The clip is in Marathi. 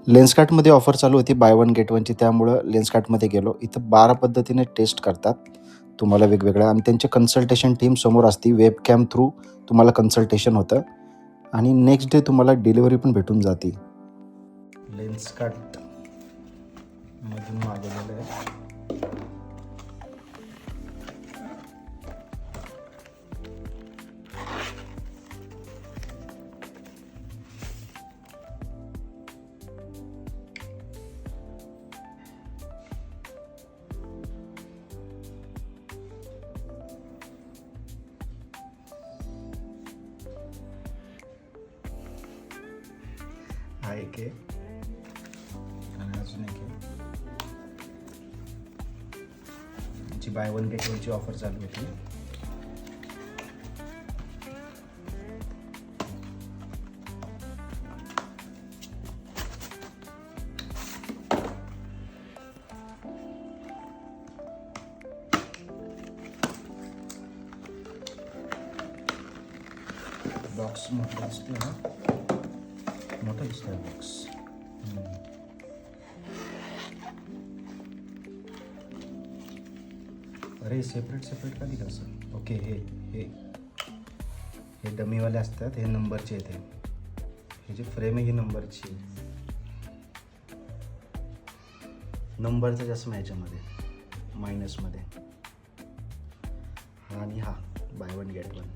लेन्सकार्टमध्ये ऑफर चालू होती बाय वन गेट वनची, त्यामुळं लेन्सकार्टमध्ये गेलो. इथं 12 पद्धतीने टेस्ट करतात तुम्हाला वेगवेगळ्या, आणि त्यांचे कन्सल्टेशन टीम समोर असते. वेबकॅम थ्रू तुम्हाला कन्सल्टेशन होतं आणि नेक्स्ट डे तुम्हाला डिलिव्हरी पण भेटून जाते. लेन्सकार्ट मधून मागवलेलं आहे. हा एक आहे आणि अजून एक आहे. याची बाय वन गेट वनची ऑफर चालू होती. बॉक्स मोठा दिसतोय ना, मोठा दिसतोय बॉक्स. अरे सेपरेट का दिलं असं? ओके, हे डमीवाले असतात, हे नंबरचे येते. हे जी फ्रेम आहे ही नंबरची, नंबरचा चष्मा ह्याच्यामध्ये मायनसमध्ये. आणि हा बाय वन गेट वन.